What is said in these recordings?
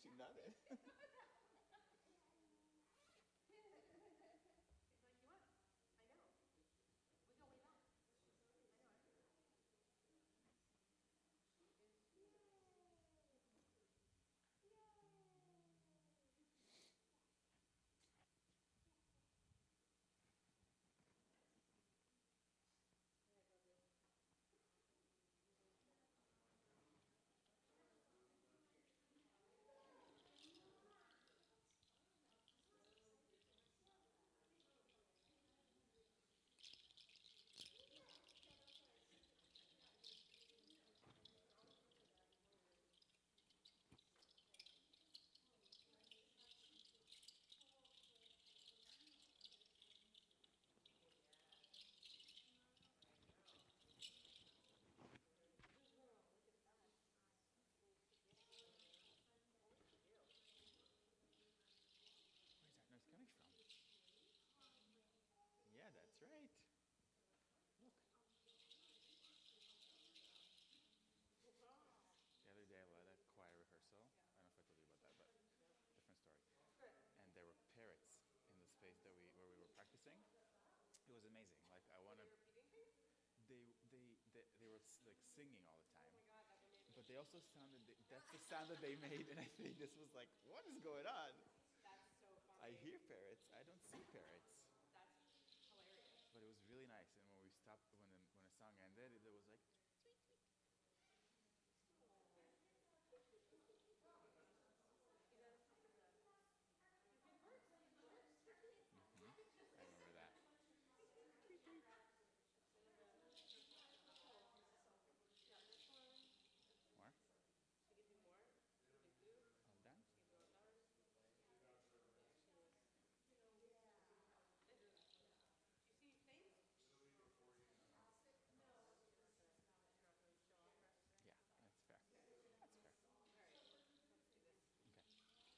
She nodded. Where's that noise coming from? Yeah, that's right. Look. The other day I led a choir rehearsal. I don't know if I told you about that, but different story. And there were parrots in the space that where we were practicing. It was amazing. Like I want to. They were like singing all the time, but they also sounded. That's the sound that they made, and I think this was like, what is going on? I hear parrots. I don't see parrots. But it was really nice. And when we stopped, when the song ended, it was like, I remember that. More? All done?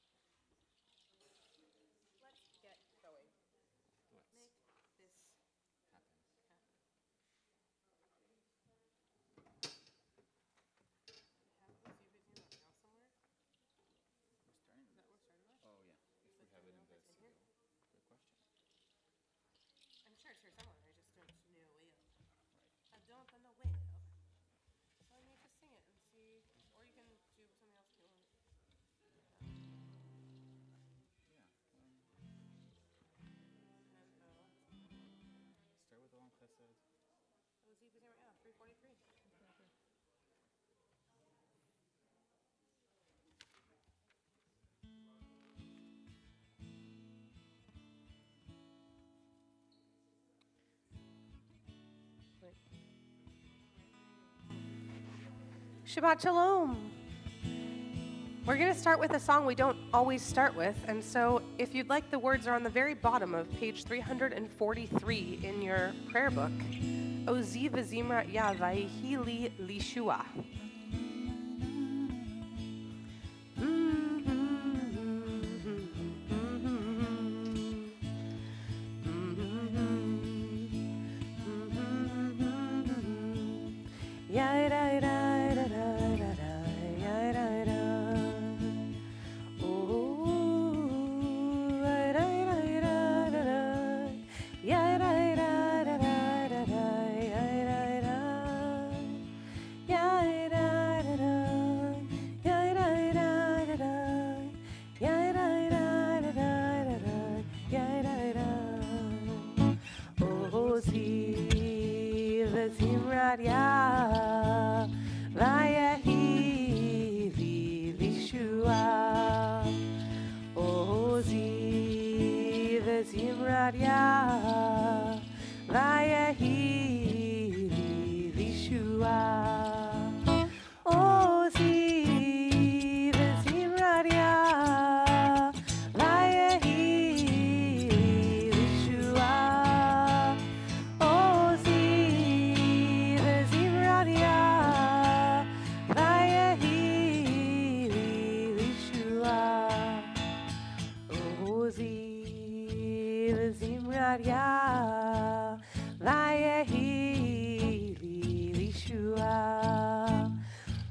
Yeah, that's fair. That's fair. Okay. Let's get going. Let's Make this happen. happen. Have you been now somewhere? We're starting. Is that what we're starting with? Oh yeah. If we have it in the in here? serial. Good question. I'm sure it's here somewhere. I just don't know where. Right. I don't know where. So I need to sing it and see, or you can do something else if you want. Yeah. And Start with Olam Chesed. it was even right now, 3:43. Shabbat Shalom. We're going to start with a song we don't always start with, and so if you'd like, the words are on the very bottom of page 343 in your prayer book. Ozi v'zimra yavayhi li lishua.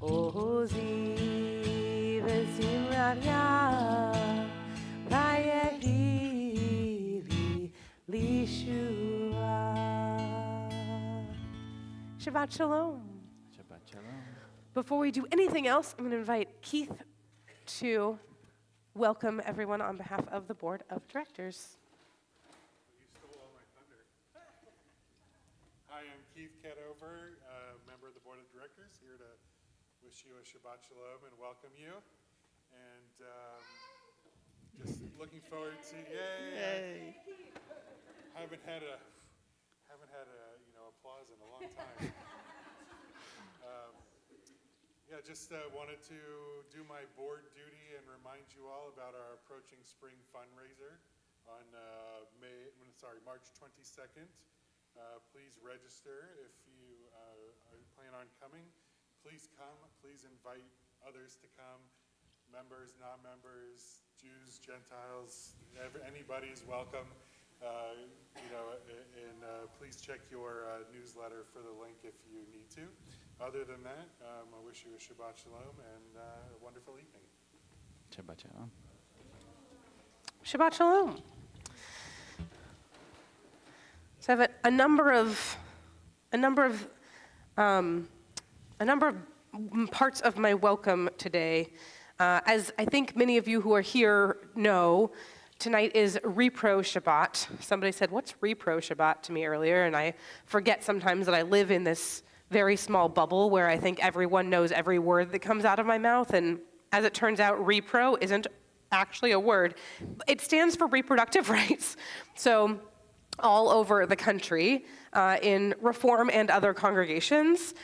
Ozi v'zimrat Shabbat Shalom. Shabbat Shalom. Before we do anything else, I'm going to invite Keith to welcome everyone on behalf of the Board of Directors. You stole all my thunder. Hi, I'm Keith Kedover, member of the Board of Directors, here to wish you a Shabbat Shalom and welcome you. And just looking forward to, yay! Haven't had a applause in a long time. Just wanted to do my board duty and remind you all about our approaching spring fundraiser on March 22nd. Please register if you plan on coming. Please come. Please invite others to come. Members, non-members, Jews, Gentiles, anybody is welcome. Please check your newsletter for the link if you need to. Other than that, I wish you a Shabbat Shalom and a wonderful evening. Shabbat Shalom. Shabbat Shalom. So I have a number of parts of my welcome today. As I think many of you who are here know, tonight is Repro Shabbat. Somebody said, "What's Repro Shabbat?" to me earlier, and I forget sometimes that I live in this very small bubble where I think everyone knows every word that comes out of my mouth, and as it turns out, repro isn't actually a word. It stands for reproductive rights. So all over the country, in Reform and other congregations,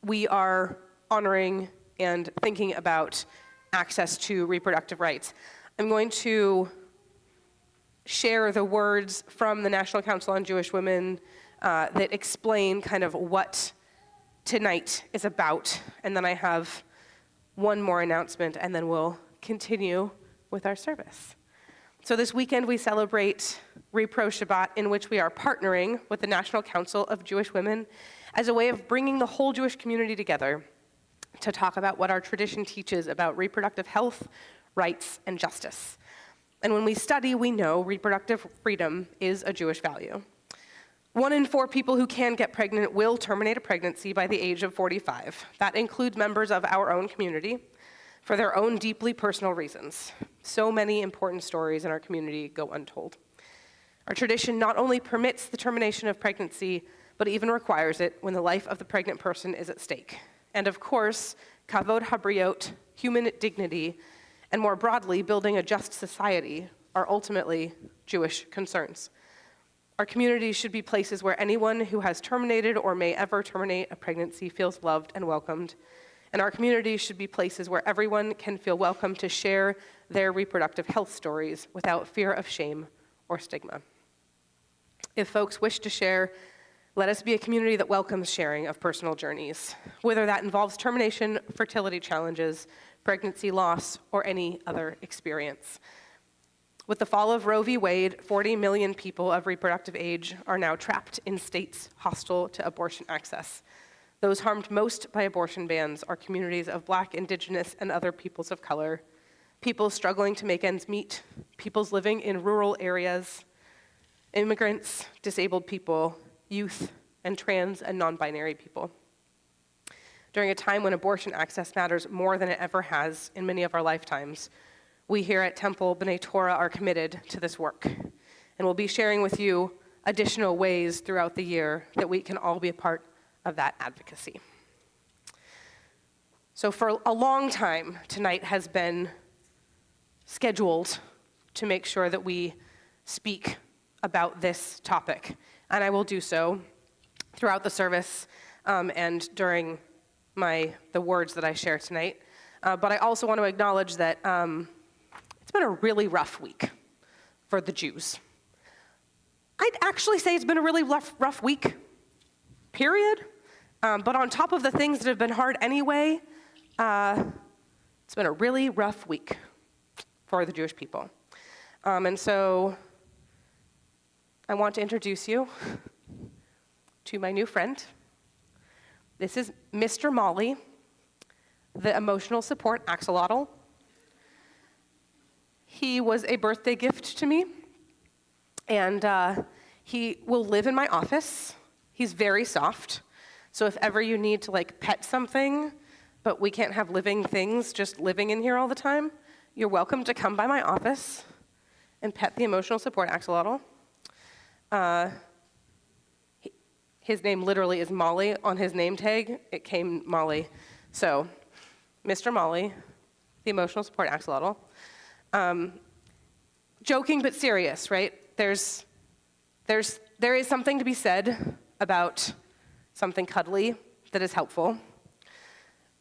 we are honoring and thinking about access to reproductive rights. I'm going to share the words from the National Council on Jewish Women that explain kind of what tonight is about. And then I have one more announcement, and then we'll continue with our service. So this weekend we celebrate Repro Shabbat, in which we are partnering with the National Council of Jewish Women as a way of bringing the whole Jewish community together to talk about what our tradition teaches about reproductive health, rights, and justice. And when we study, we know reproductive freedom is a Jewish value. 1 in 4 people who can get pregnant will terminate a pregnancy by the age of 45. That includes members of our own community for their own deeply personal reasons. So many important stories in our community go untold. Our tradition not only permits the termination of pregnancy, but even requires it when the life of the pregnant person is at stake. And of course, kavod habriot, human dignity, and more broadly, building a just society are ultimately Jewish concerns. Our communities should be places where anyone who has terminated or may ever terminate a pregnancy feels loved and welcomed. And our communities should be places where everyone can feel welcome to share their reproductive health stories without fear of shame or stigma. If folks wish to share, let us be a community that welcomes sharing of personal journeys, whether that involves termination, fertility challenges, pregnancy loss, or any other experience. With the fall of Roe v. Wade, 40 million people of reproductive age are now trapped in states hostile to abortion access. Those harmed most by abortion bans are communities of Black, Indigenous, and other peoples of color, people struggling to make ends meet, peoples living in rural areas, immigrants, disabled people, youth, and trans and non-binary people. During a time when abortion access matters more than it ever has in many of our lifetimes, we here at Temple B'nai Torah are committed to this work, and we'll be sharing with you additional ways throughout the year that we can all be a part of that advocacy. So for a long time, tonight has been scheduled to make sure that we speak about this topic, and I will do so throughout the service and during the words that I share tonight. But I also want to acknowledge that it's been a really rough week for the Jews. I'd actually say it's been a really rough week, period. But on top of the things that have been hard anyway, it's been a really rough week for the Jewish people. And so I want to introduce you to my new friend. This is Mr. Molly, the emotional support axolotl. He was a birthday gift to me, and he will live in my office. He's very soft. So if ever you need to like pet something, but we can't have living things just living in here all the time, you're welcome to come by my office and pet the emotional support axolotl. His name literally is Molly. On his name tag, it came Molly. So, Mr. Molly, the emotional support axolotl. Joking but serious, right? There is something to be said about something cuddly that is helpful.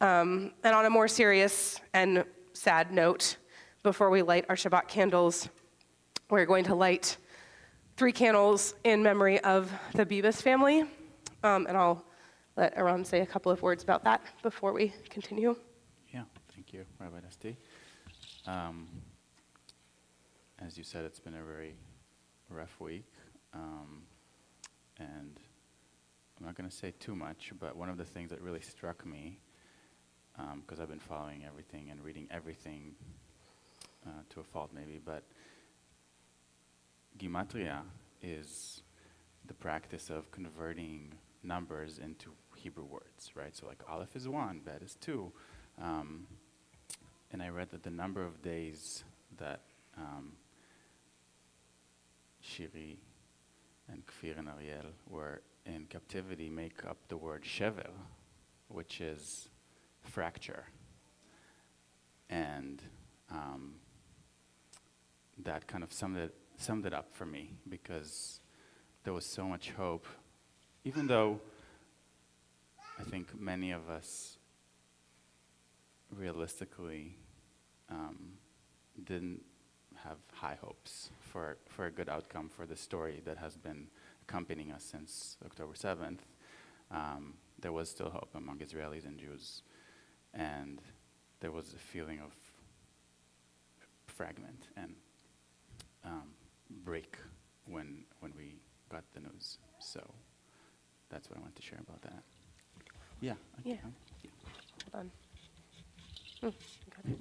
And on a more serious and sad note, before we light our Shabbat candles, we're going to light 3 candles in memory of the Bibas family. And I'll let Aaron say a couple of words about that before we continue. Yeah, thank you, Rabbi Dusty. As you said, it's been a very rough week. And I'm not going to say too much, but one of the things that really struck me, because I've been following everything and reading everything to a fault maybe, but Gematria is the practice of converting numbers into Hebrew words, right? So like Aleph is 1, Bet is 2. And I read that the number of days that Shiri and Kfir and Ariel were in captivity make up the word shever, which is fracture. And that kind of summed it up for me, because there was so much hope, even though I think many of us realistically didn't have high hopes for a good outcome for the story that has been accompanying us since October 7th. There was still hope among Israelis and Jews, and there was a feeling of fragment and break when we got the news. So that's what I wanted to share about that. Yeah. Yeah. Hold on. Got it.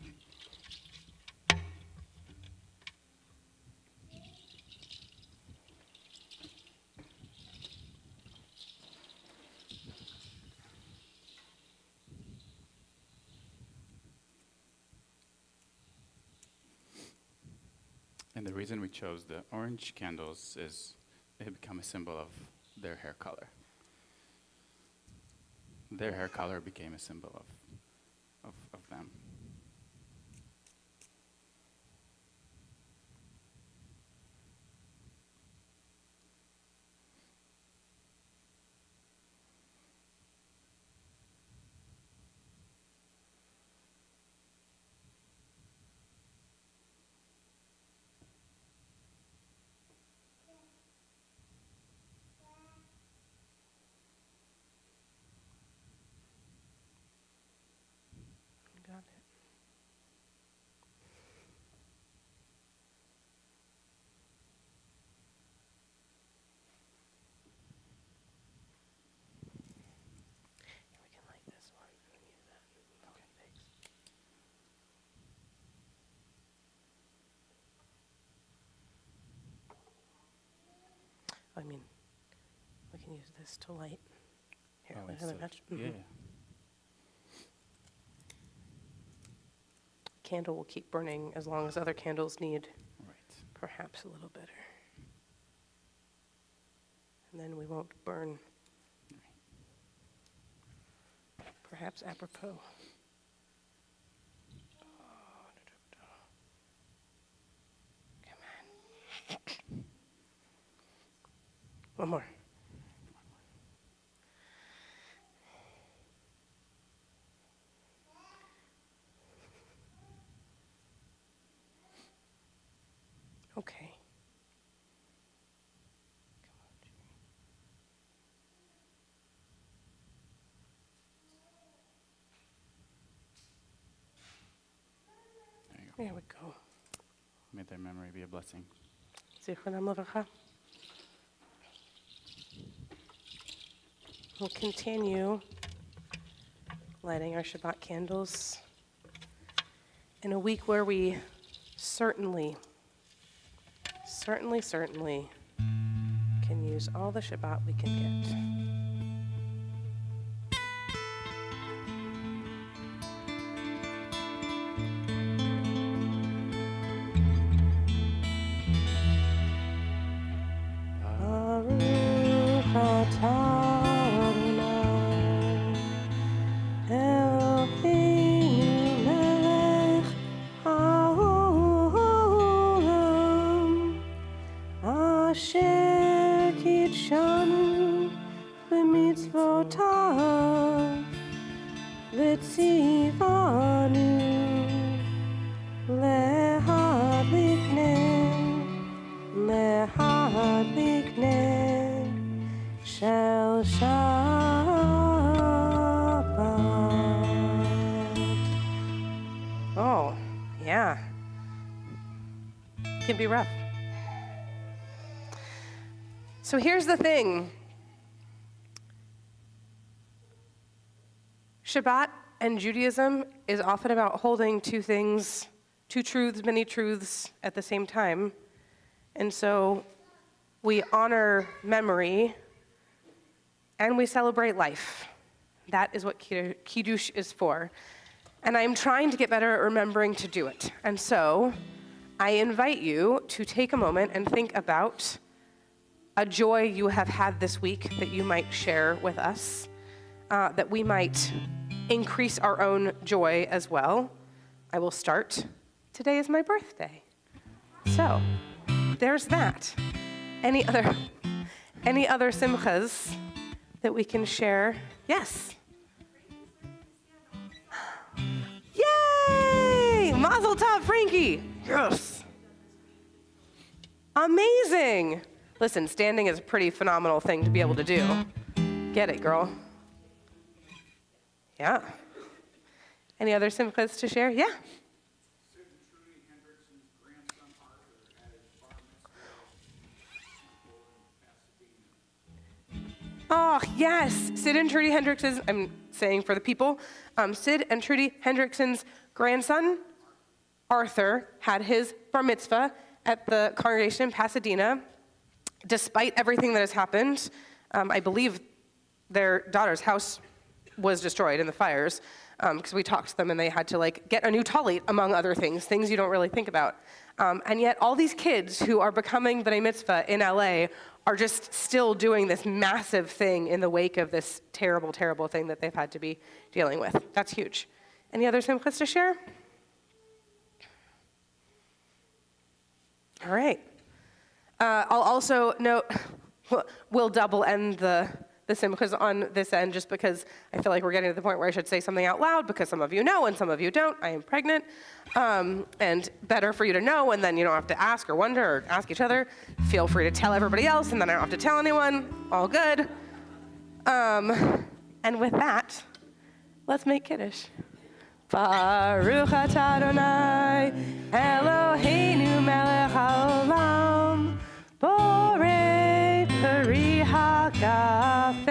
And the reason we chose the orange candles is they have become a symbol of their hair color. Their hair color became a symbol of them. Got it. Yeah, we can light this one and use that. Okay, thanks. I mean, we can use this to light. Here, Oh, another it's match. yeah. Candle will keep burning as long as other candles need Right. perhaps a little better. And then we won't burn. Perhaps apropos. Come on. One more. Okay. There you go. There we go. May their memory be a blessing. Zichronam Levracha. We'll continue lighting our Shabbat candles in a week where we certainly can use all the Shabbat we can get. Oh, yeah. Can be rough. So here's the thing. Shabbat and Judaism is often about holding two things, two truths, many truths at the same time. And so we honor memory and we celebrate life. That is what Kiddush is for. And I'm trying to get better at remembering to do it. And so I invite you to take a moment and think about a joy you have had this week that you might share with us, that we might increase our own joy as well. I will start. Today is my birthday. So there's that. Any other simchas that we can share? Yes. Yay! Mazel tov, Frankie. Yes. Amazing. Listen, standing is a pretty phenomenal thing to be able to do. Get it, girl. Yeah. Any other simchas to share? Yeah. Sid and Trudy Hendrickson's grandson Arthur had his bar mitzvah in Pasadena. Oh, yes. Sid and Trudy Hendrickson's, I'm saying for the people, Sid and Trudy Hendrickson's grandson, Arthur, had his bar mitzvah at the congregation in Pasadena. Despite everything that has happened, I believe their daughter's house was destroyed in the fires, because we talked to them and they had to get a new tallit, among other things you don't really think about. And yet all these kids who are becoming b'nai mitzvah in LA are just still doing this massive thing in the wake of this terrible, terrible thing that they've had to be dealing with. That's huge. Any other simchas to share? All right. I'll also note, we'll double end the simchas on this end, just because I feel like we're getting to the point where I should say something out loud, because some of you know and some of you don't. I am pregnant, and better for you to know, and then you don't have to ask or wonder or ask each other. Feel free to tell everybody else, and then I don't have to tell anyone. All good. And with that, let's make Kiddush. Baruch atah Adonai, Eloheinu melech haolam, borei peri hagafen.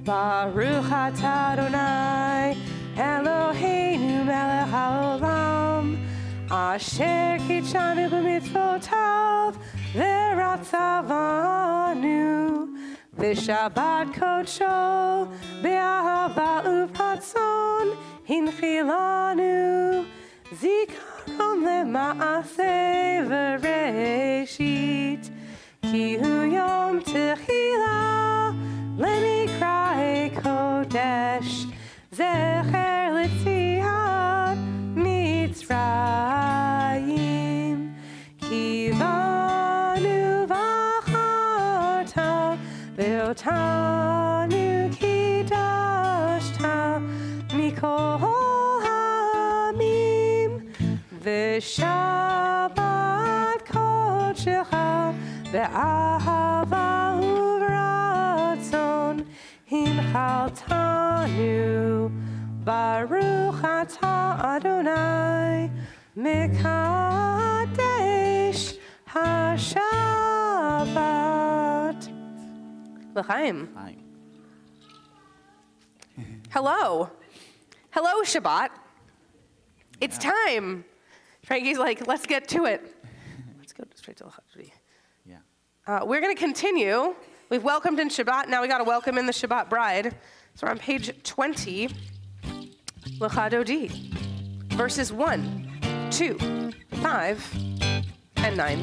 Baruch atah Adonai, Eloheinu melech haolam, asher kitshanu b'mitzvotav v'ratzavanu, v'shabbat kodsho be'ahava u'ratzon hinchilanu, zikaron le'ma'aseh v'reshit, ki hu yom techila lemikra'e kodesh, zecher l'tziat Mitzrayim, ki banu v'acharta ve'otanu kidashta mikol ha'amim, v'shabbat kodshecha ve'ahava u'ratzon hinchaltanu, baruch atah Adonai mekadesh hashabbat. L'chaim. Fine. Hello. Hello, Shabbat. It's time. Frankie's like, let's get to it. Let's go straight to the Chashvi. Yeah. We're going to continue. We've welcomed in Shabbat. Now we got to welcome in the Shabbat bride. So we're on page 20, Lecha Dodi, verses 1, 2, 5, and 9.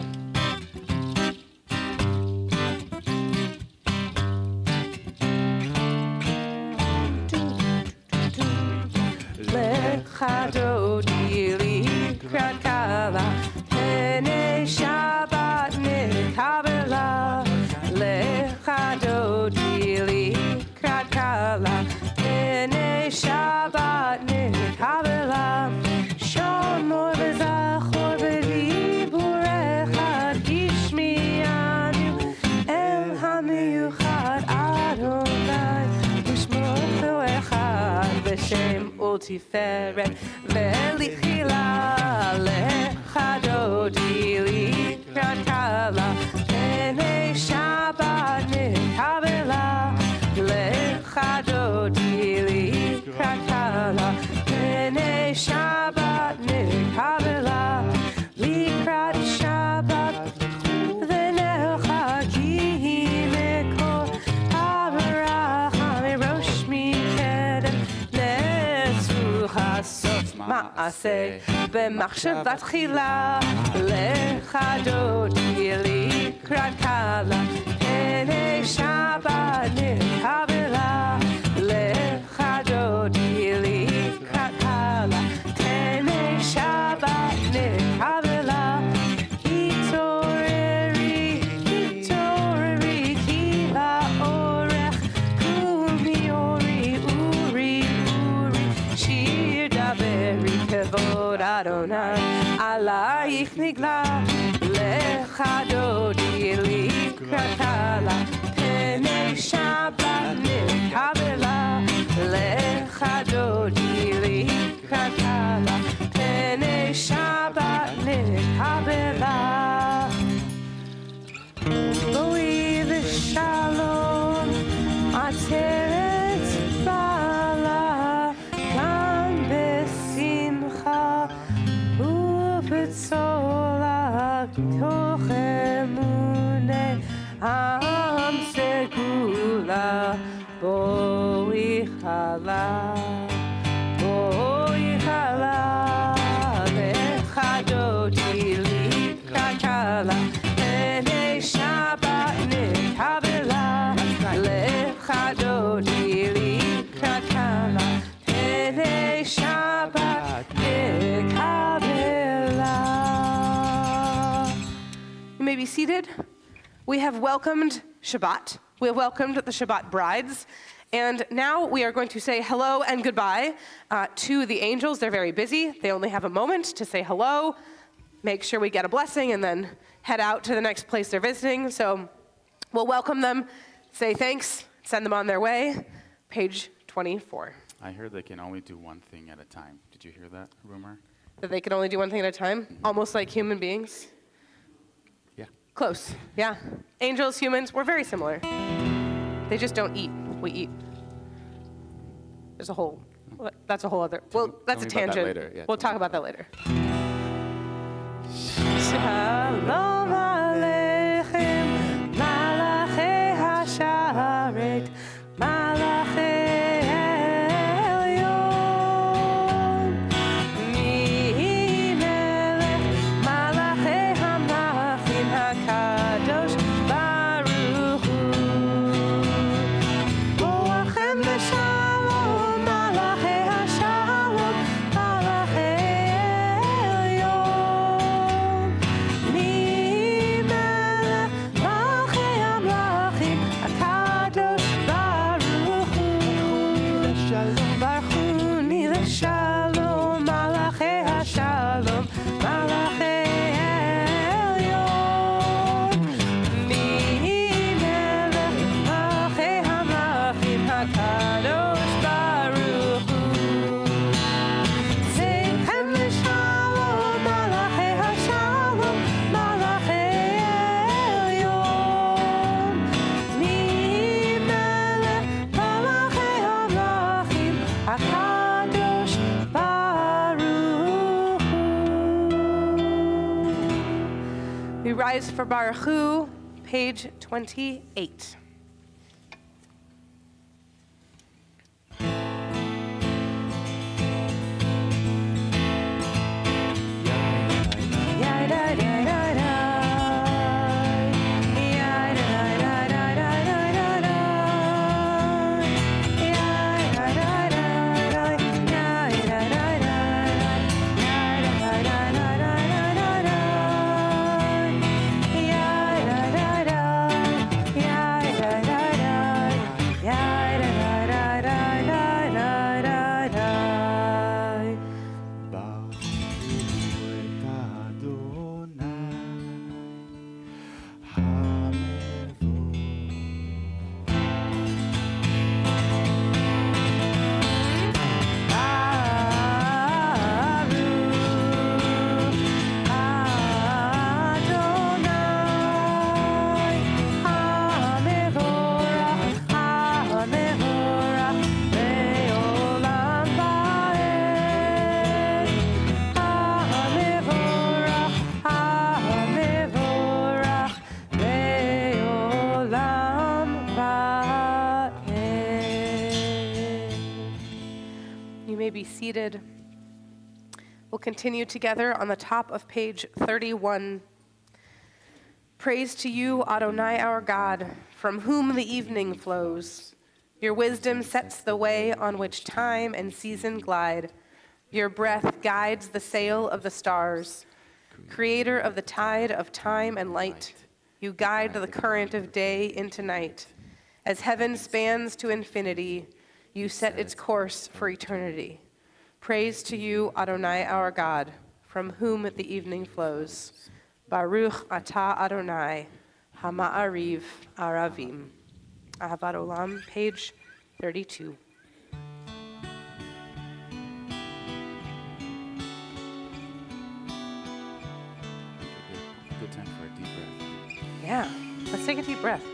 Lecha Dodi likrat kala, Penei Shabbat nikabela. Lecha Dodi likrat kala, Penei Shabbat nikabela. Shomor v'zachor b'dibur echad, Gishmianu el hamiyuchad Adonai, Ushmochu echad b'shem Utiferet ve'lichila. Lecha Dodi likrat kala, Penei Shabbat nikabela. Lecha Dodi likrat kala, Penei Shabbat nikabela. Likrat Shabbat v'necha ki mekor haberach mirosh mikedem nesu hasof ma'aseh b'machshavat chila. Lecha Dodi likrat kala, Penei Shabbat nikabela. Lecha Dodi likrat kala, Penei Shabbat nikabela. Hitoreri, hitoreri, ki la'orech, kumi ori, uri, shir daveri kevod Adonai, alayich nigla. Lecha Dodi likrat kala, Penei Shabbat nikabela. Lecha Dodi likrat kala, Penei Shabbat nikabela. Loi v'shalom ateret bala, gam b'simcha u'b'tzola, b'toch emunei am segula. Boi chala, boi chala. Lecha Dodi likrat kala, Penei Shabbat nikabela. Lecha Dodi likrat kala, Penei Shabbat nikabela. You may be seated. We have welcomed Shabbat. We have welcomed the Shabbat brides. And now we are going to say hello and goodbye to the angels. They're very busy. They only have a moment to say hello, make sure we get a blessing, and then head out to the next place they're visiting. So we'll welcome them, say thanks, send them on their way. Page 24. I heard they can only do one thing at a time. Did you hear that rumor? That they can only do one thing at a time, almost like human beings. Yeah. Close, yeah. Angels, humans, we're very similar. They just don't eat. We eat. There's a whole, that's a whole other, well, that's a tell me about that tangent. later. Yeah, We'll tell talk me about that later. Shalom Aleichem, Malachei HaSharet, Malachei Elyon, Mi Melech, Malachei HaMlachim HaKadosh Baruch Hu. Boachem v'shalom, Malachei HaShalom, Malachei Elyon, Mi Melech, Malachei HaMlachim HaKadosh Baruch Hu. Baruch Hu, Ni v'shalom, Malachei HaShalom, Malachei Elyon, Mi Melech, Malachei HaMlachim HaKadosh Baruch Hu. Zeichem v'shalom, Malachei HaShalom, Malachei Elyon, Mi Melech, Malachei HaMlachim HaKadosh Baruch Hu. We rise for Baruch Hu, page 28. Be seated. We'll continue together on the top of page 31. Praise to you, Adonai our God, from whom the evening flows. Your wisdom sets the way on which time and season glide. Your breath guides the sail of the stars. Creator of the tide of time and light, you guide the current of day into night. As heaven spans to infinity, you set its course for eternity. Praise to you, Adonai our God, from whom the evening flows. Baruch atah Adonai, hama'ariv aravim. Ahavat Olam, page 32. Good time for a deep breath. Yeah, let's take a deep breath.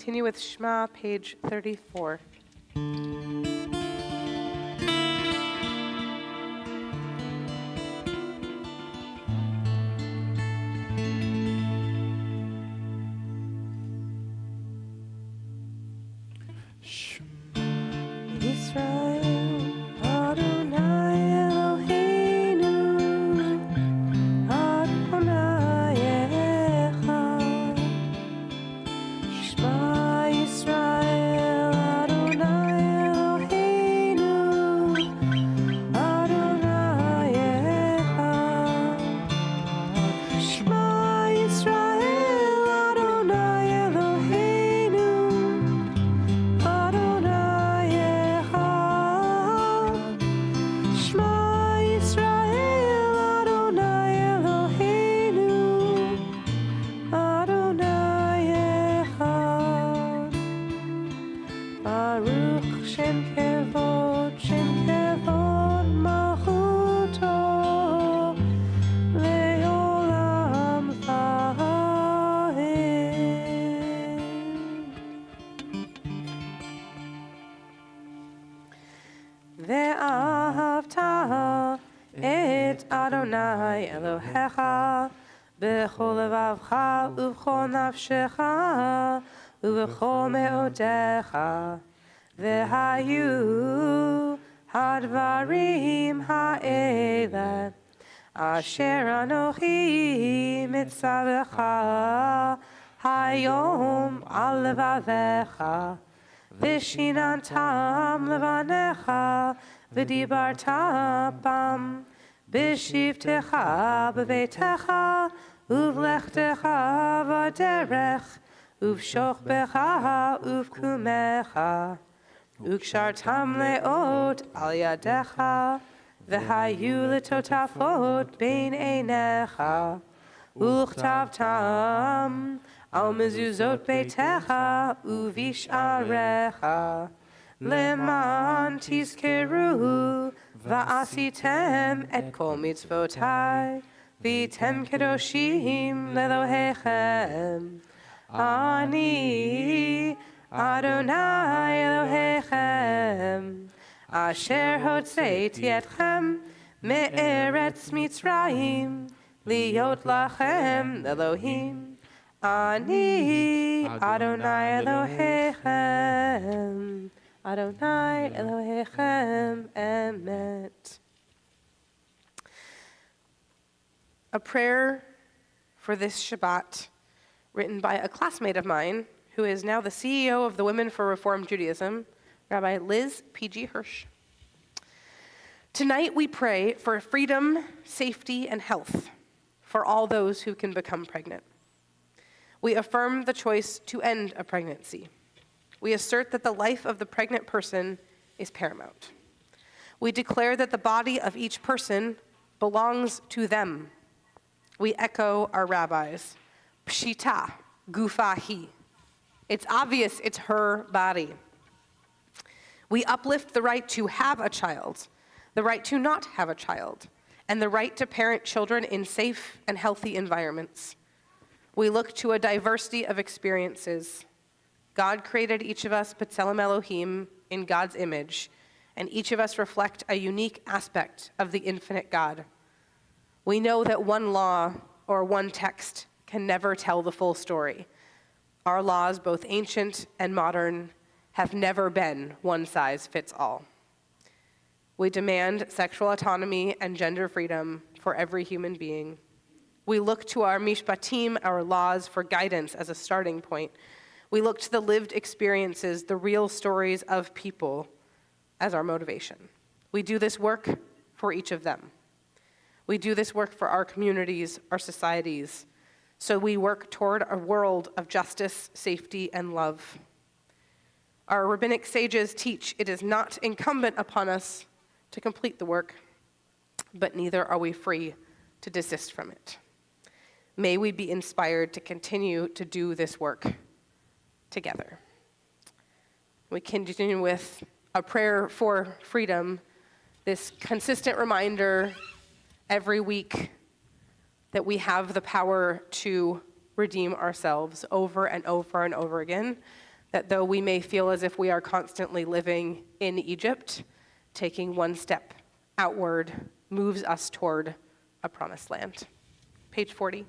Continue with Shema, page 34. Shema Yisrael בכל לבבך ובכל נפשך ובכל מאודיך, והיו הדברים האלה אשר אנוכי מצווך היום על לבביך, ושיננתם לבניך ודיברת בם בשבתך בביתך ובלכתך בדרך ובשוכבך ובקומך, וקשרתם לאות על ידיך, והיו לטוטפות בין עיניך, וכתבתם על מזוזות ביתך ובשעריך, למען תזכרו ועשיתם את כל מצוותיי, והייתם קדושים לאלוהיכם. אני אדוני אלוהיכם, אשר הוצאתי אתכם מארץ מצרים, להיות לכם אלוהים. אני אדוני אלוהיכם, אדוני אלוהיכם אמת. A prayer for this Shabbat, written by a classmate of mine, who is now the CEO of the Women for Reformed Judaism, Rabbi Liz P.G. Hirsch. Tonight we pray for freedom, safety, and health for all those who can become pregnant. We affirm the choice to end a pregnancy. We assert that the life of the pregnant person is paramount. We declare that the body of each person belongs to them. We echo our rabbis, Pshita, Gufahi. It's obvious it's her body. We uplift the right to have a child, the right to not have a child, and the right to parent children in safe and healthy environments. We look to a diversity of experiences. God created each of us, B'Tselem Elohim, in God's image, and each of us reflect a unique aspect of the infinite God. We know that one law or one text can never tell the full story. Our laws, both ancient and modern, have never been one size fits all. We demand sexual autonomy and gender freedom for every human being. We look to our mishpatim, our laws, for guidance as a starting point. We look to the lived experiences, the real stories of people, as our motivation. We do this work for each of them. We do this work for our communities, our societies, so we work toward a world of justice, safety, and love. Our rabbinic sages teach it is not incumbent upon us to complete the work, but neither are we free to desist from it. May we be inspired to continue to do this work together. We continue with a prayer for freedom, this consistent reminder every week that we have the power to redeem ourselves over and over and over again, that though we may feel as if we are constantly living in Egypt, taking one step outward moves us toward a promised land. Page 40.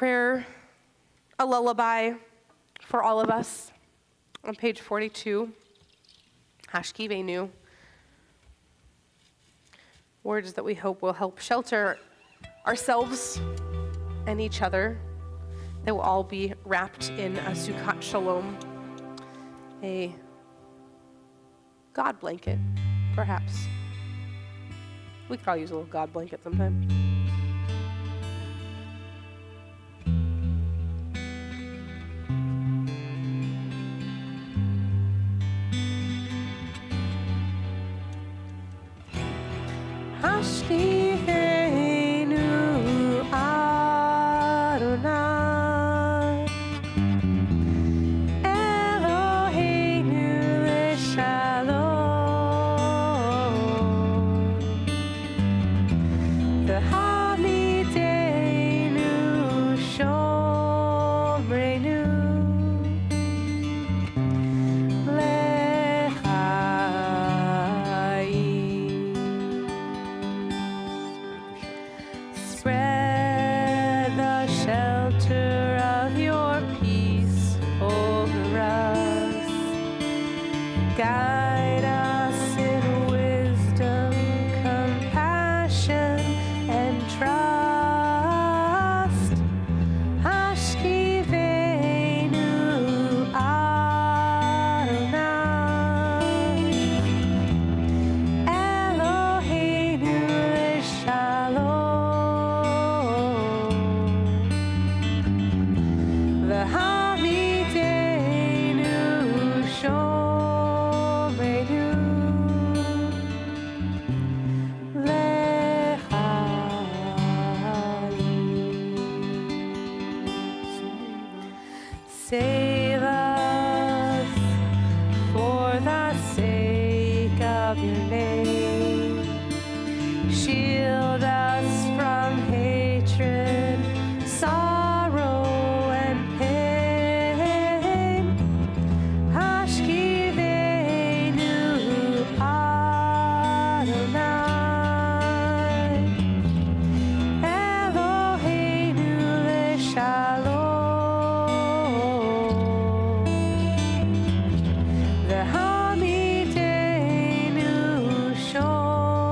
prayer, a lullaby for all of us on page 42, Hashkivenu. Words that we hope will help shelter ourselves and each other. They will all be wrapped in a Sukkot Shalom, a God blanket, perhaps. We could all use a little God blanket sometime. Hashkivenu Adonai, Eloheinu leshalom, v'hamidenu shomrenu lechaim. Spread the shelter of your peace over us. Guide us in wisdom, compassion, and trust. Hashkivenu Adonai, Eloheinu leshalom, v'hamidenu shomrenu lechaim. Save us for the sake of your name. Shield us from hatred, sorrow, and pain. Hashkivenu Adonai, Eloheinu leshalom, v'hamidenu shomrenu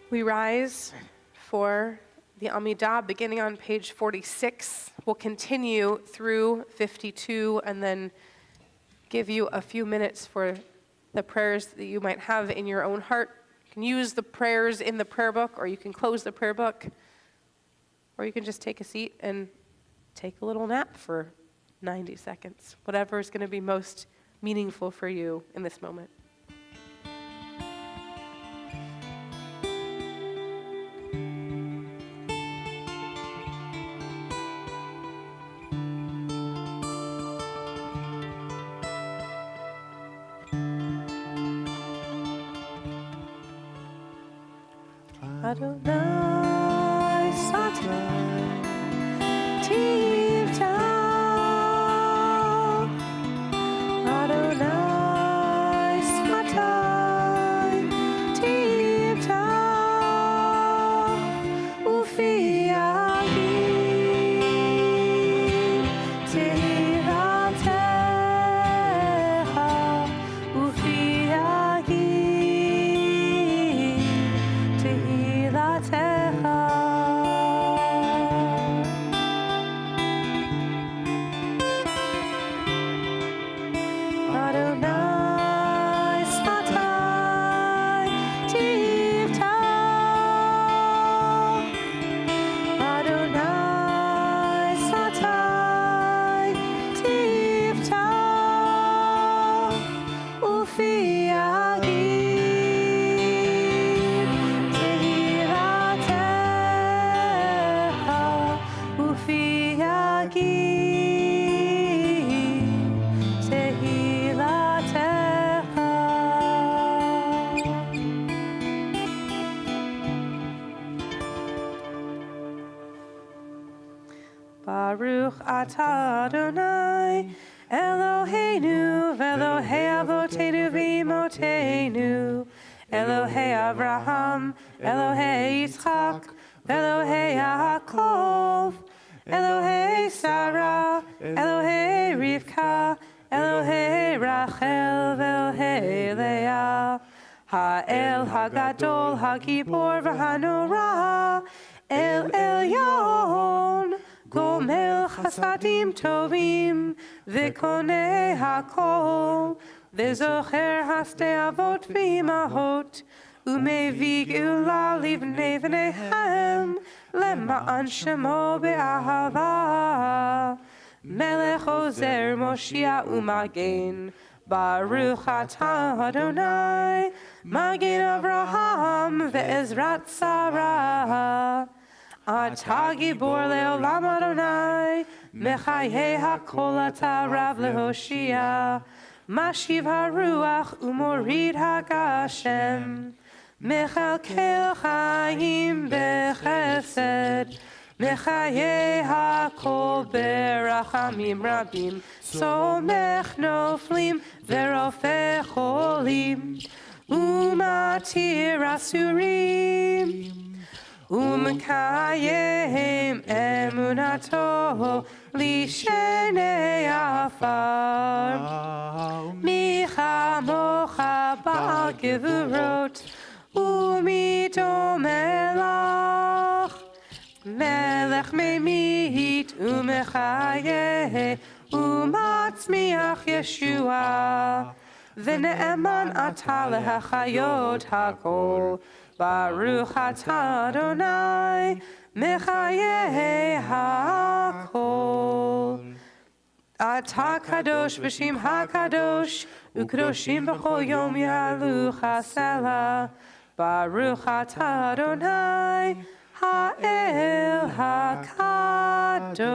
We rise for the Amidah beginning on page 46. We'll continue through 52 and then give you a few minutes for the prayers that you might have in your own heart. You can use the prayers in the prayer book, or you can close the prayer book, or you can just take a seat and take a little nap for 90 seconds, whatever is going to be most meaningful for you in this moment. Adonai Satan Tivta, Adonai Satan Tivta, Ufi Agi Tehillah, Ufi Agi Tehillah. Baruch atah Adonai Eloheinu v'Elohei Avotenu v'Imotenu Elohei Avraham Elohei Yitzchak Elohei Yaakov Elohei Sarah Elohei Rivka Elohei Rachel v'Elohei Leah Ha'el Hagadol Hagibor v'Hanora El Elyon Gomel Chasadim Tovim V'Konei Hakol V'Zocher Hasdei Avot V'Imahot Umevi Geula Livnei V'Neihem Lema'an Shemo Be'ahava Melech Ozer Moshiach Umagen Baruch atah Adonai Magen Avraham Ve'ezrat Sarah Atah Gibor Le'olam Adonai Mechayei HaKol Atah Rav Lehoshia Mashiv HaRuach Umorid HaGashem Mechalkel Chaim Bechesed Mechayei HaKol Berachamim Rabim Somech Noflim Verofeh Cholim Umatir Asurim Umkayem Emunato Lishenei Afar Micha Mocha Ba'al Gevurot Umidomelach Melech Memit Umechayeh Umatzmiach Yeshua V'ne'eman atah lehachayot hakol Baruch atah Adonai Mechayeh hakol Atah kadosh v'shem hakadosh U'kadoshim b'chol yom ya'alu chasela Baruch atah Adonai Ha'el hakadosh.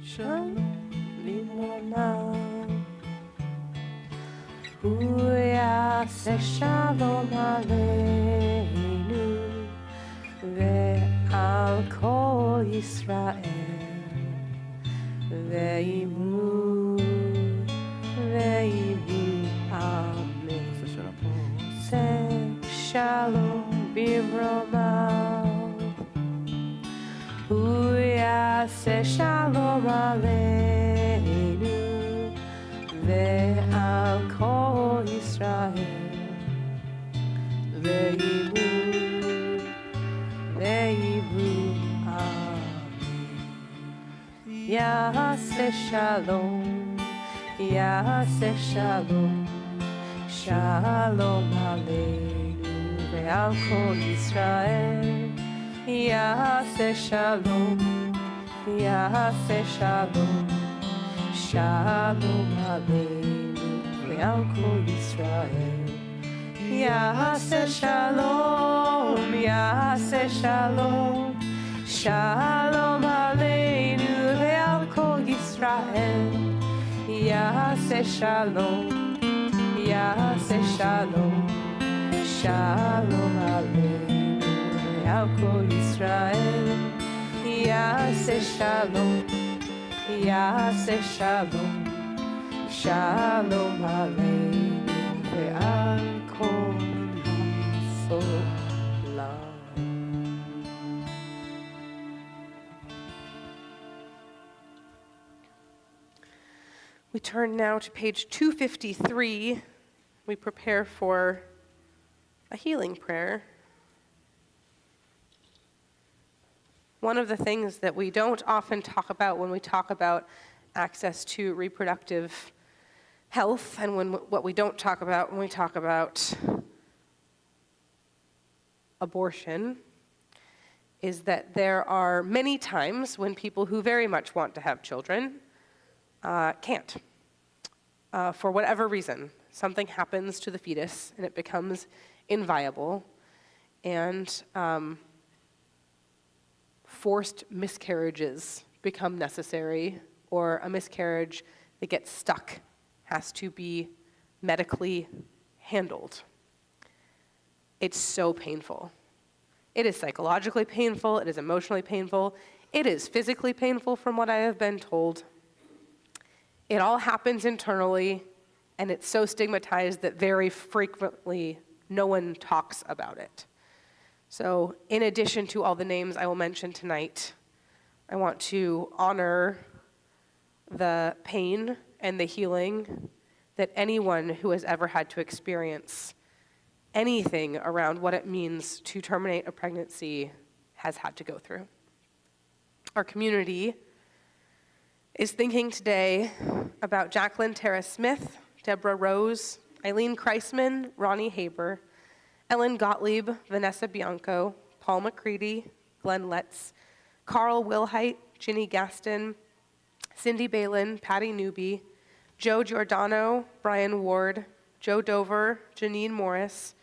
Shalom Limona Hu yaseh shalom aleinu ve'al kol Yisrael ve'imu amen Seh shalom bimromav Hu yaseh shalom aleinu ve'al kol Yisrael ve'imu amen Yaseh shalom Shalom aleinu ve'al kol Yisrael Yaseh shalom יעשה שלום, שלום עלינו ועל כל ישראל. יעשה שלום, יעשה שלום, שלום עלינו ועל כל ישראל. יעשה שלום, יעשה שלום, שלום עלינו ועל כל ישראל. יעשה שלום, יעשה שלום, שלום עלינו ועל כל הסולם. We turn now to page 253. We prepare for a healing prayer. One of the things that we don't often talk about when we talk about access to reproductive health, and what we don't talk about when we talk about abortion, is that there are many times when people who very much want to have children can't. For whatever reason, something happens to the fetus and it becomes inviable, and forced miscarriages become necessary, or a miscarriage that gets stuck has to be medically handled. It's so painful. It is psychologically painful, it is emotionally painful, it is physically painful from what I have been told. It all happens internally, and it's so stigmatized that very frequently no one talks about it. So in addition to all the names I will mention tonight, I want to honor the pain and the healing that anyone who has ever had to experience anything around what it means to terminate a pregnancy has had to go through. Our community is thinking today about Jacqueline Tara Smith, Deborah Rose, Eileen Kreisman, Ronnie Haber, Ellen Gottlieb, Vanessa Bianco, Paul McCready, Glenn Letts, Carl Wilhite, Ginny Gaston, Cindy Balin, Patty Newby, Joe Giordano, Brian Ward, Joe Dover, Janine Morris,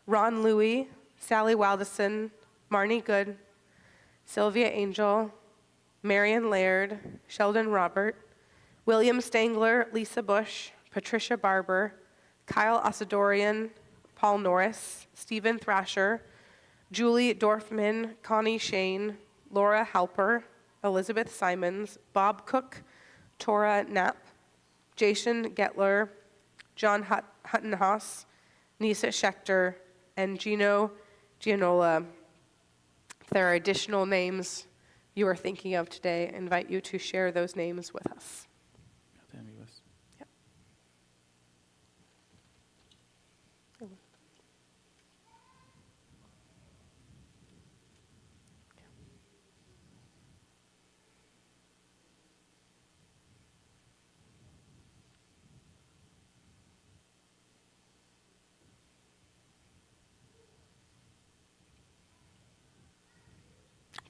Ron Louie, Sally Waldison, Marnie Good, Sylvia Angel, Marion Laird, Sheldon Robert, William Stangler, Lisa Bush, Patricia Barber, Kyle Asadorian, Paul Norris, Stephen Thrasher, Julie Dorfman, Connie Shane, Laura Halper, Elizabeth Simons, Bob Cook, Tora Knapp, Jason Getler, John Huttenhaus, Nisa Schechter, and Gino Gianola. If there are additional names you are thinking of today, I invite you to share those names with us. Yep.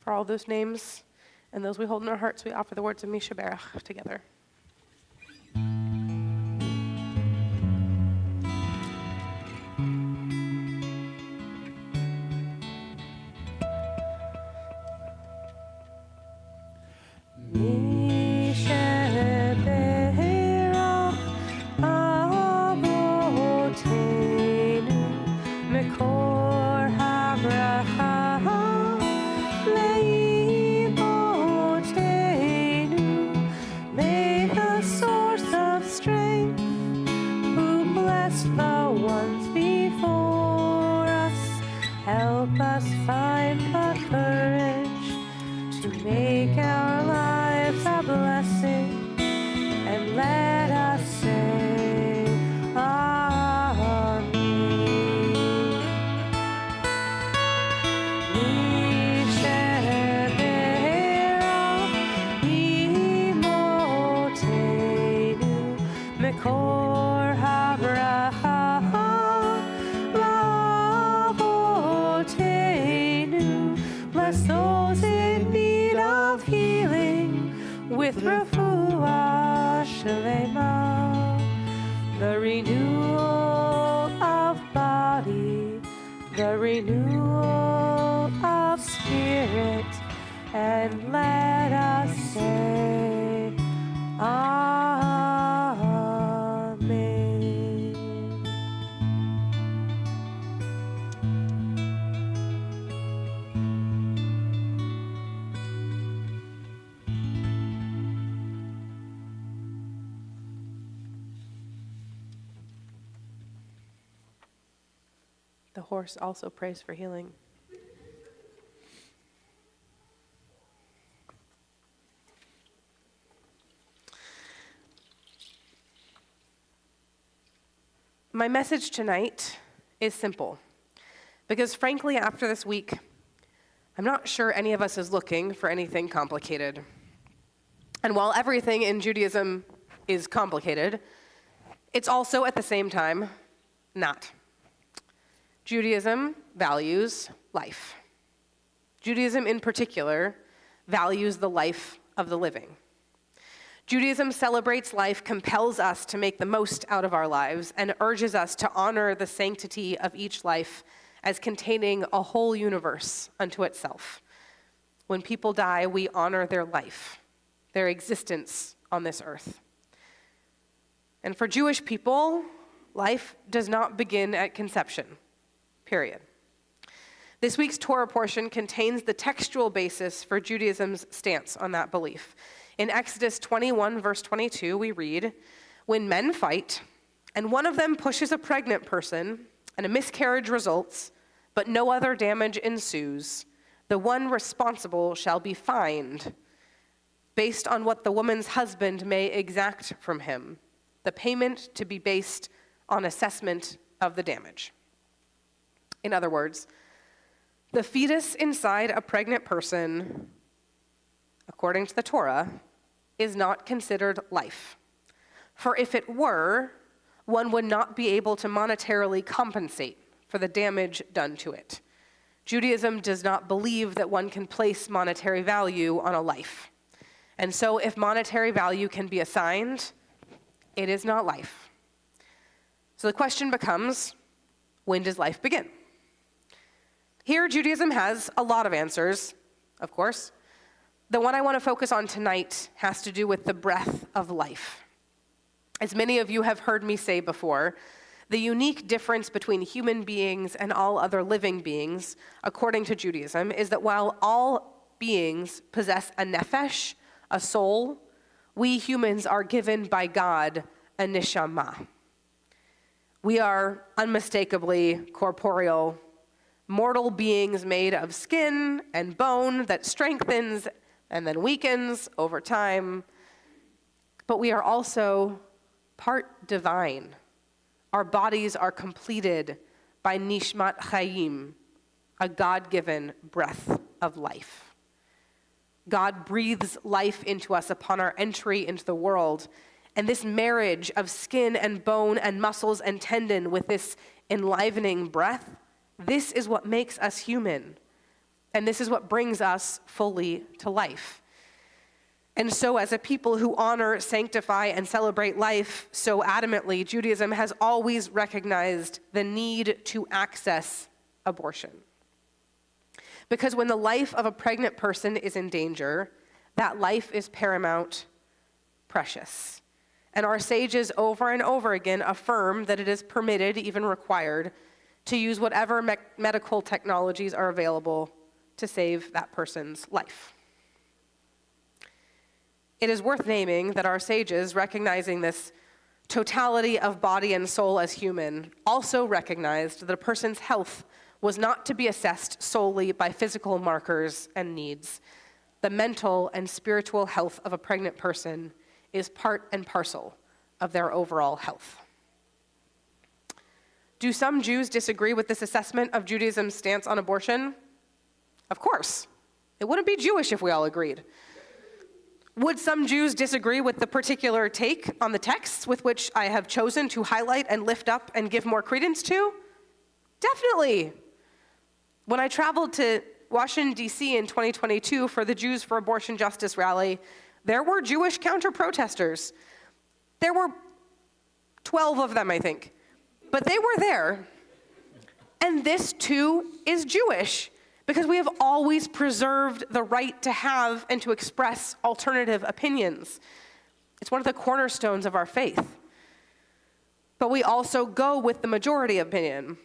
For all those names and those we hold in our hearts, we offer the words of Misha Berach together. Bless those in need of healing. with refuah shlema, the renewal of body, the renewal of spirit, and let us say, Amen. The horse also prays for healing. My message tonight is simple, because frankly, after this week, I'm not sure any of us is looking for anything complicated. And while everything in Judaism is complicated, it's also at the same time not. Judaism values life. Judaism in particular values the life of the living. Judaism celebrates life, compels us to make the most out of our lives, and urges us to honor the sanctity of each life as containing a whole universe unto itself. When people die, we honor their life, their existence on this earth. And for Jewish people, life does not begin at conception, period. This week's Torah portion contains the textual basis for Judaism's stance on that belief. In Exodus 21, verse 22, we read, "When men fight, and one of them pushes a pregnant person, and a miscarriage results, but no other damage ensues, the one responsible shall be fined, based on what the woman's husband may exact from him, the payment to be based on assessment of the damage." In other words, the fetus inside a pregnant person, according to the Torah, is not considered life. For if it were, one would not be able to monetarily compensate for the damage done to it. Judaism does not believe that one can place monetary value on a life. And so if monetary value can be assigned, it is not life. So the question becomes, when does life begin? Here, Judaism has a lot of answers, of course. The one I want to focus on tonight has to do with the breath of life. As many of you have heard me say before, the unique difference between human beings and all other living beings, according to Judaism, is that while all beings possess a nefesh, a soul, we humans are given by God a neshama. We are unmistakably corporeal, mortal beings made of skin and bone that strengthens and then weakens over time. But we are also part divine. Our bodies are completed by nishmat chayim, a God-given breath of life. God breathes life into us upon our entry into the world. And this marriage of skin and bone and muscles and tendon with this enlivening breath, this is what makes us human. And this is what brings us fully to life. And so as a people who honor, sanctify, and celebrate life so adamantly, Judaism has always recognized the need to access abortion. Because when the life of a pregnant person is in danger, that life is paramount, precious. And our sages over and over again affirm that it is permitted, even required, to use whatever medical technologies are available to save that person's life. It is worth naming that our sages, recognizing this totality of body and soul as human, also recognized that a person's health was not to be assessed solely by physical markers and needs. The mental and spiritual health of a pregnant person is part and parcel of their overall health. Do some Jews disagree with this assessment of Judaism's stance on abortion? Of course. It wouldn't be Jewish if we all agreed. Would some Jews disagree with the particular take on the texts with which I have chosen to highlight and lift up and give more credence to? Definitely. When I traveled to Washington, D.C. in 2022 for the Jews for Abortion Justice rally, There were Jewish counter-protesters. There were 12 of them, I think. But they were there. And this too is Jewish, because we have always preserved the right to have and to express alternative opinions. It's one of the cornerstones of our faith. But we also go with the majority opinion.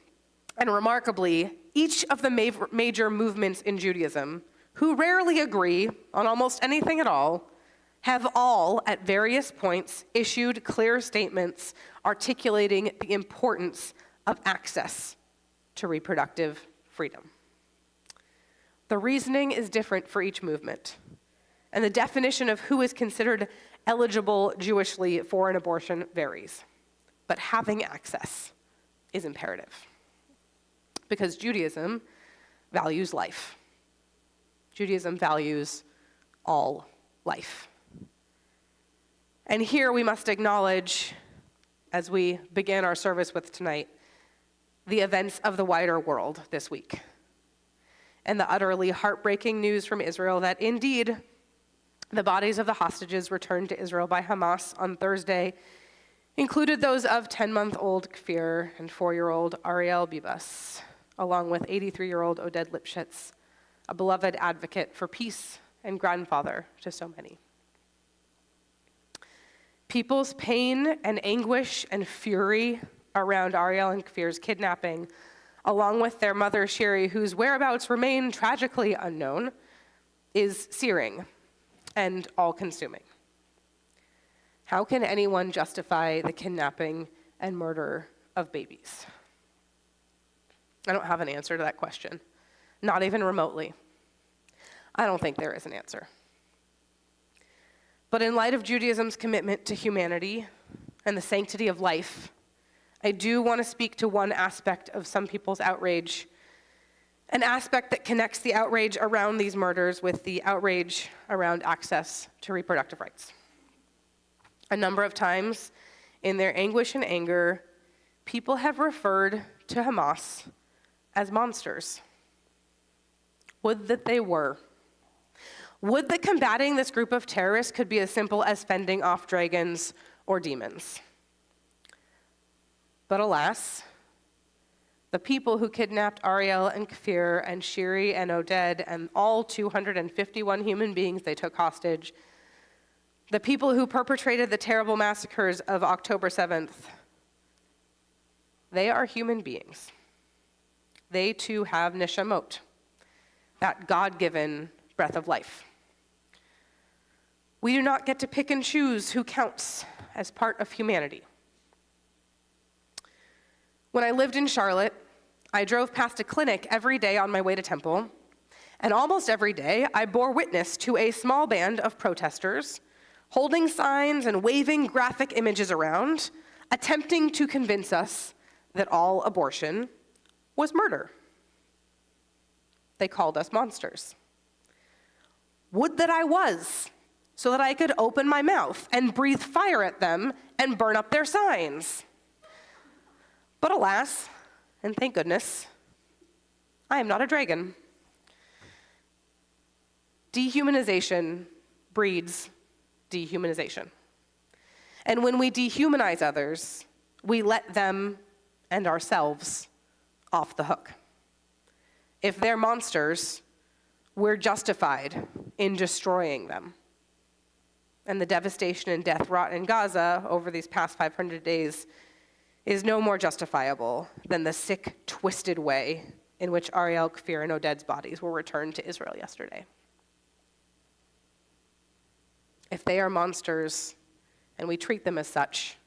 And remarkably, each of the major movements in Judaism, who rarely agree on almost anything at all, have all, at various points, issued clear statements articulating the importance of access to reproductive freedom. The reasoning is different for each movement, and the definition of who is considered eligible Jewishly for an abortion varies. But having access is imperative, because Judaism values life. Judaism values all life. And here we must acknowledge, as we begin our service with tonight, the events of the wider world this week, and the utterly heartbreaking news from Israel that indeed the bodies of the hostages returned to Israel by Hamas on Thursday included those of 10-month-old Kfir and 4-year-old Ariel Bibas, along with 83-year-old Oded Lipschitz, a beloved advocate for peace and grandfather to so many. People's pain and anguish and fury around Ariel and Kfir's kidnapping, along with their mother Shiri, whose whereabouts remain tragically unknown, is searing and all-consuming. How can anyone justify the kidnapping and murder of babies? I don't have an answer to that question, not even remotely. I don't think there is an answer. But in light of Judaism's commitment to humanity and the sanctity of life, I do want to speak to one aspect of some people's outrage, an aspect that connects the outrage around these murders with the outrage around access to reproductive rights. A number of times, in their anguish and anger, people have referred to Hamas as monsters. Would that they were. Would that combating this group of terrorists could be as simple as fending off dragons or demons. But alas, the people who kidnapped Ariel and Kfir and Shiri and Oded and all 251 human beings they took hostage, the people who perpetrated the terrible massacres of October 7th, they are human beings. They too have neshamot, that God-given breath of life. We do not get to pick and choose who counts as part of humanity. When I lived in Charlotte, I drove past a clinic every day on my way to Temple, and almost every day I bore witness to a small band of protesters holding signs and waving graphic images around, attempting to convince us that all abortion was murder. They called us monsters. Would that I was, so that I could open my mouth and breathe fire at them and burn up their signs. But alas, and thank goodness, I am not a dragon. Dehumanization breeds dehumanization. And when we dehumanize others, we let them and ourselves off the hook. If they're monsters, we're justified in destroying them. And the devastation and death wrought in Gaza over these past 500 days is no more justifiable than the sick, twisted way in which Ariel, Kfir, and Oded's bodies were returned to Israel yesterday. If they are monsters and we treat them as such,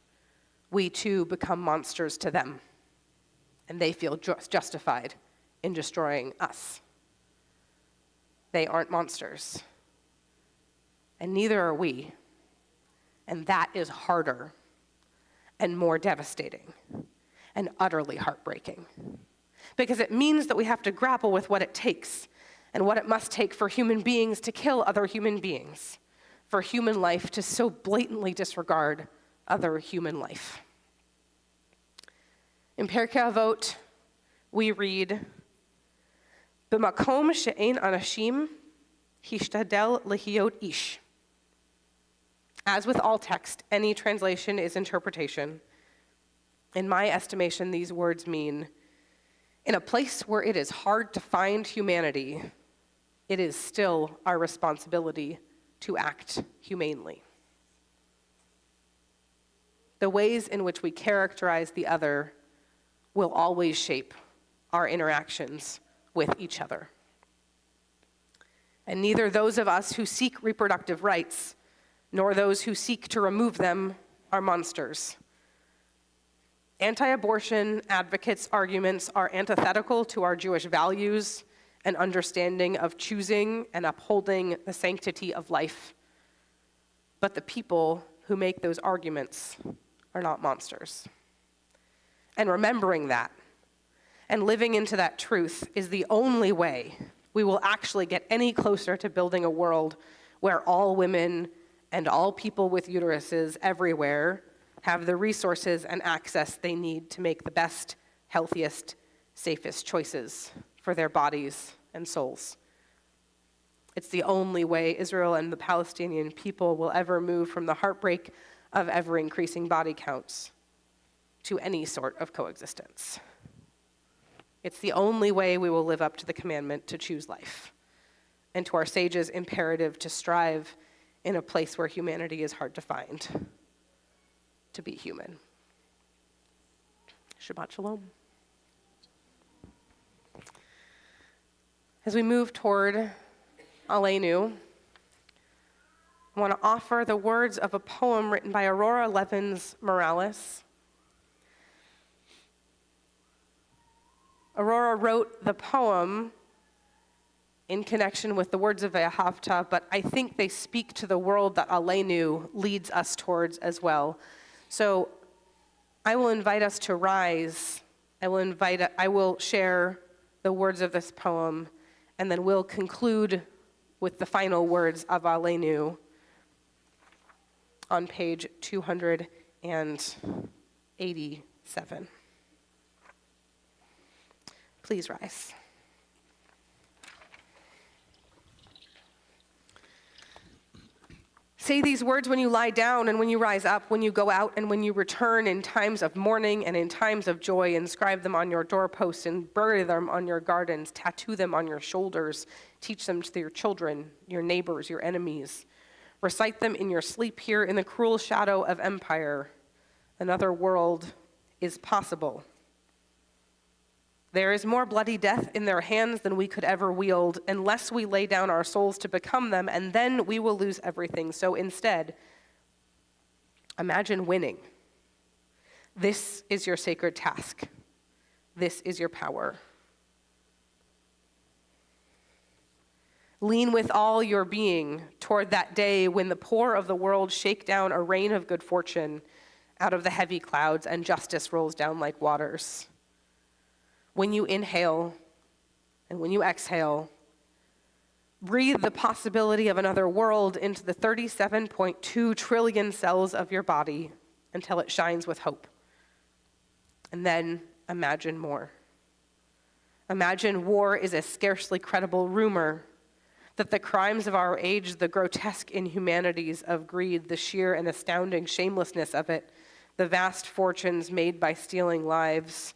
we too become monsters to them, and they feel justified in destroying us. They aren't monsters, and neither are we, and that is harder and more devastating and utterly heartbreaking, because it means that we have to grapple with what it takes and what it must take for human beings to kill other human beings, for human life to so blatantly disregard other human life. In Pirkei Avot, we read, "B'makom she'ein anashim, hishtadel lehiyot ish." As with all text, any translation is interpretation. In my estimation, these words mean, in a place where it is hard to find humanity, it is still our responsibility to act humanely. The ways in which we characterize the other will always shape our interactions with each other. And neither those of us who seek reproductive rights nor those who seek to remove them are monsters. Anti-abortion advocates' arguments are antithetical to our Jewish values and understanding of choosing and upholding the sanctity of life. But the people who make those arguments are not monsters. And remembering that and living into that truth is the only way we will actually get any closer to building a world where all women and all people with uteruses everywhere have the resources and access they need to make the best, healthiest, safest choices for their bodies and souls. It's the only way Israel and the Palestinian people will ever move from the heartbreak of ever-increasing body counts to any sort of coexistence. It's the only way we will live up to the commandment to choose life, and to our sages' imperative to strive in a place where humanity is hard to find, to be human. Shabbat shalom. As we move toward Aleinu, I want to offer the words of a poem written by Aurora Levins Morales. Aurora wrote the poem in connection with the words of Ve'ahavta, but I think they speak to the world that Aleinu leads us towards as well. So I will invite us to rise. I will share the words of this poem, and then we'll conclude with the final words of Aleinu on page 287. Please rise. Say these words when you lie down and when you rise up, when you go out and when you return, in times of mourning and in times of joy. Inscribe them on your doorposts and bury them on your gardens. Tattoo them on your shoulders. Teach them to your children, your neighbors, your enemies. Recite them in your sleep here in the cruel shadow of empire. Another world is possible. There is more bloody death in their hands than we could ever wield, unless we lay down our souls to become them, and then we will lose everything. So instead, imagine winning. This is your sacred task. This is your power. Lean with all your being toward that day when the poor of the world shake down a rain of good fortune out of the heavy clouds and justice rolls down like waters. When you inhale and when you exhale, breathe the possibility of another world into the 37.2 trillion cells of your body until it shines with hope. And then imagine more. Imagine war is a scarcely credible rumor, that the crimes of our age, the grotesque inhumanities of greed, the sheer and astounding shamelessness of it, the vast fortunes made by stealing lives,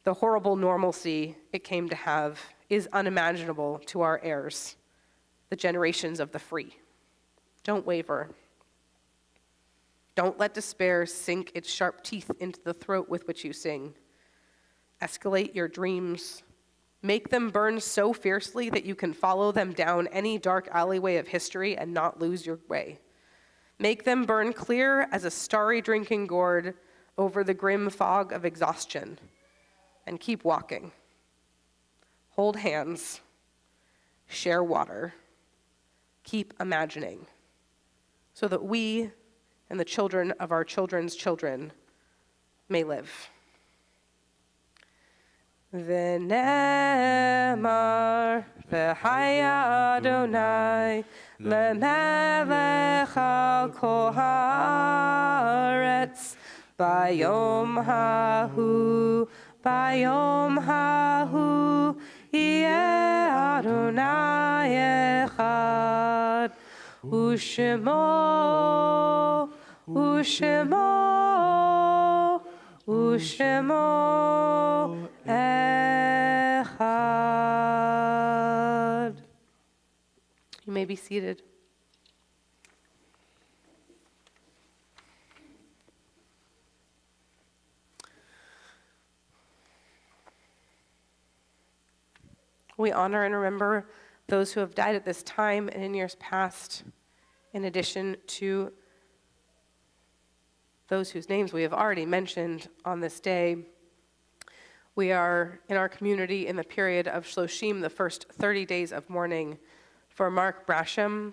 the horrible normalcy it came to have is unimaginable to our heirs, the generations of the free. Don't waver. Don't let despair sink its sharp teeth into the throat with which you sing. Escalate your dreams. Make them burn so fiercely that you can follow them down any dark alleyway of history and not lose your way. Make them burn clear as a starry drinking gourd over the grim fog of exhaustion. And keep walking. Hold hands. Share water. Keep imagining. So that we and the children of our children's children may live. V'nemar v'haya Adonai lemelech al kol haaretz bayom hahu Bayom hahu yeh Adonai echad Ushemo, Ushemo, Ushemo Echad. You may be seated. We honor and remember those who have died at this time and in years past, in addition to those whose names we have already mentioned on this day. We are in our community in the period of Shloshim, the first 30 days of mourning, for Mark Brasham,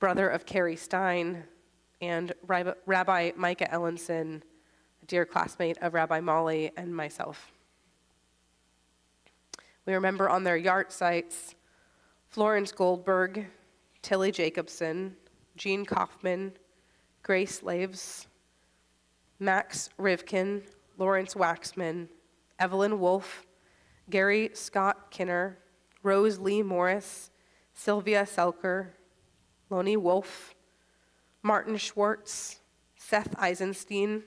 brother of Carrie Stein, and Rabbi Micah Ellenson, a dear classmate of Rabbi Molly and myself. We remember on their yard sites Florence Goldberg, Tilly Jacobson, Jean Kaufman, Grace Laves, Max Rivkin, Lawrence Waxman, Evelyn Wolfe, Gary Scott Kinner, Rose Lee Morris, Sylvia Selker, Lonnie Wolfe, Martin Schwartz, Seth Eisenstein,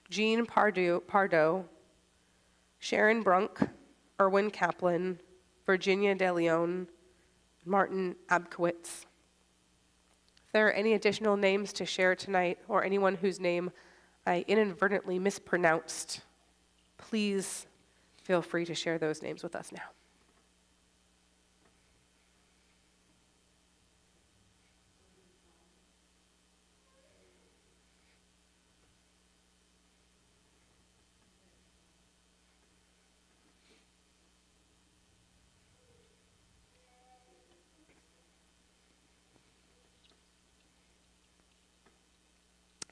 Jean Pardo, Sharon Brunk, Erwin Kaplan, Virginia De Leon, Martin Abkowitz. If there are any additional names to share tonight, or anyone whose name I inadvertently mispronounced, please feel free to share those names with us now.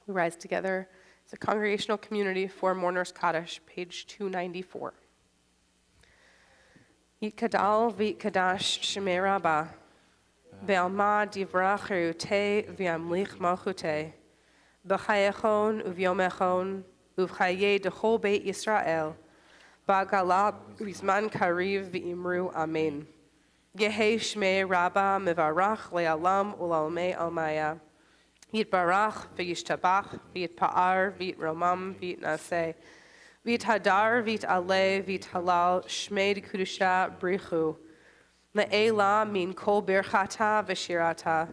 We rise together as a congregational community for Mourners Kaddish, page 294. Yitkadal v'yitkadash shemei Rabbah, ve'alma divrachu te v'yamlich malchute, b'chayechon uvyomechon, uv'chaye dechol beit Yisrael, ba'galat rizman kariv v'imru amen. Yehe shmei Rabbah mevarach le'alam u'lalmei almaya. Yitbarach v'yishtabach v'yitpa'ar v'yitromam v'yitnaseh v'yithadar v'yit'aleh v'yithalal shmei d'kedusha brichu le'ela min kol birchata v'shirata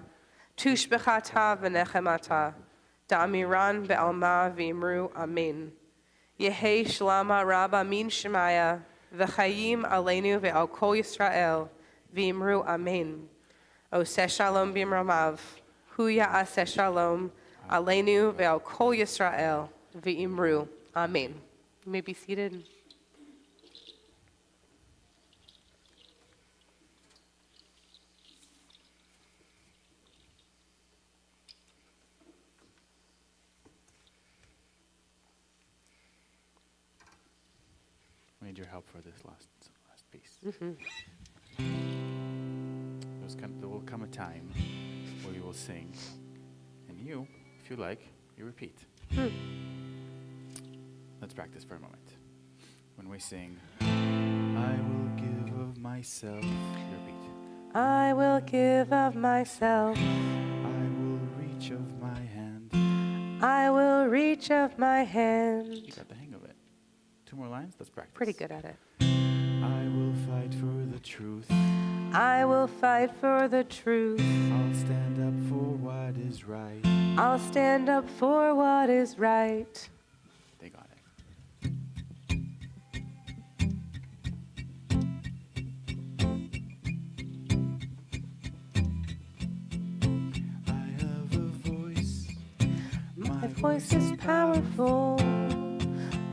tushbechata v'nechemata da'amiran be'alma v'imru amen. Yehi shlama rabba min shemaya v'chayim aleinu ve'al kol Yisrael v'imru amen. Oseh shalom b'imramav. Hu ya'aseh shalom aleinu ve'al kol Yisrael v'imru. Amen. You may be seated. I need your help for this last piece. Mm-hmm. There will come a time where you will sing, and you, if you like, you repeat. Let's practice for a moment. When we sing, I will give of myself, you repeat. I will give of myself. I will reach of my hand. I will reach of my hand. You got the hang of it. 2 more lines, let's practice. Pretty good at it. I will fight for the truth. I will fight for the truth. I'll stand up for what is right. I'll stand up for what is right. They got it. I have a voice. My voice is powerful.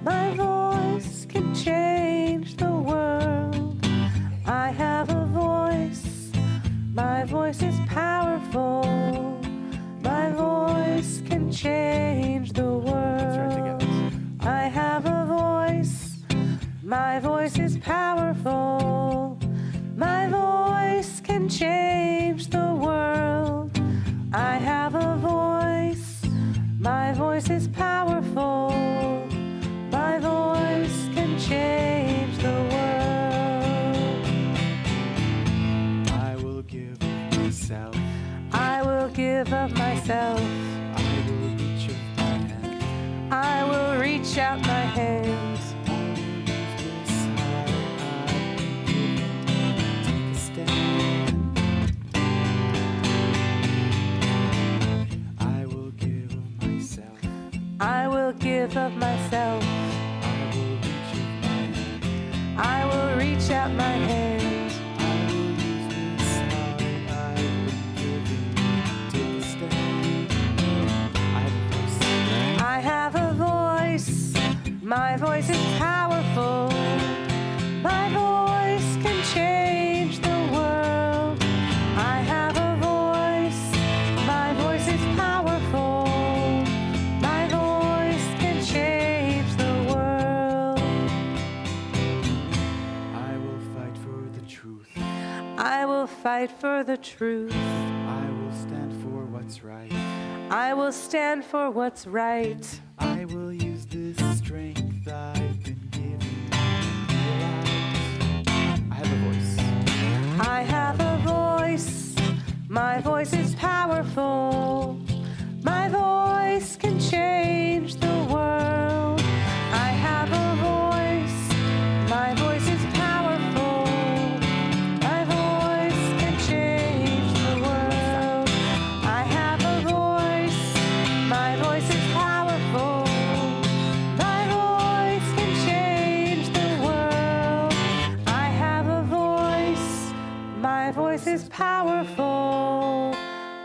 My voice can change the world. I have a voice. My voice is powerful. My voice can change the world. Let's try it together. I have a voice. My voice is powerful. My voice can change the world. I have a voice. My voice is powerful. My voice can change the world. I will give myself. I give of myself. I will reach of my hand. I will use this I will give of myself. I will reach out my hand. I have a voice. My voice is powerful. My voice can change the world. I have a voice. My voice is powerful. My voice can change the world. I will fight for the truth. I will fight for the truth. I will stand for what's right. I will stand for what's right. I will use this strength I've been given. I have a voice. I have a voice. My voice is powerful. My voice can change the world. I have a voice. My voice is powerful. My voice can change the world. I have a voice. My voice is powerful. My voice can change the world. I have a voice. My voice is powerful.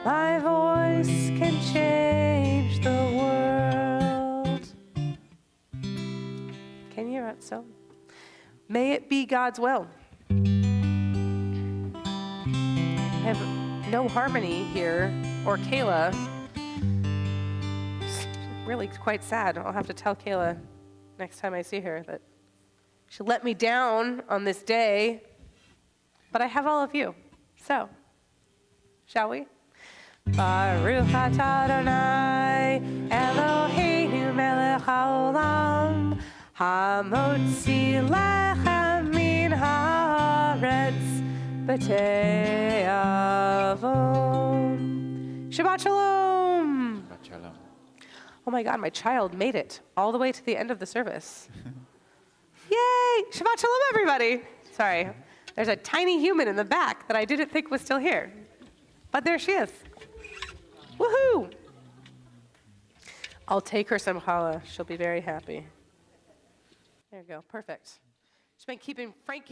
My voice can change the world. Can you hear it so? May it be God's will. I have no harmony here, or Kayla. It's really quite sad. I'll have to tell Kayla next time I see her that she let me down on this day, but I have all of you. So, shall we? Baruch atah Adonai Eloheinu melech haolam hamotzi lechem min haaretz b'te'avon. Shabbat shalom. Shabbat shalom. Oh my God, my child made it all the way to the end of the service. Yay! Shabbat shalom, everybody. Sorry, there's a tiny human in the back that I didn't think was still here, but there she is. Woohoo! I'll take her some challah. She'll be very happy. There you go. Perfect. She's been keeping Frankie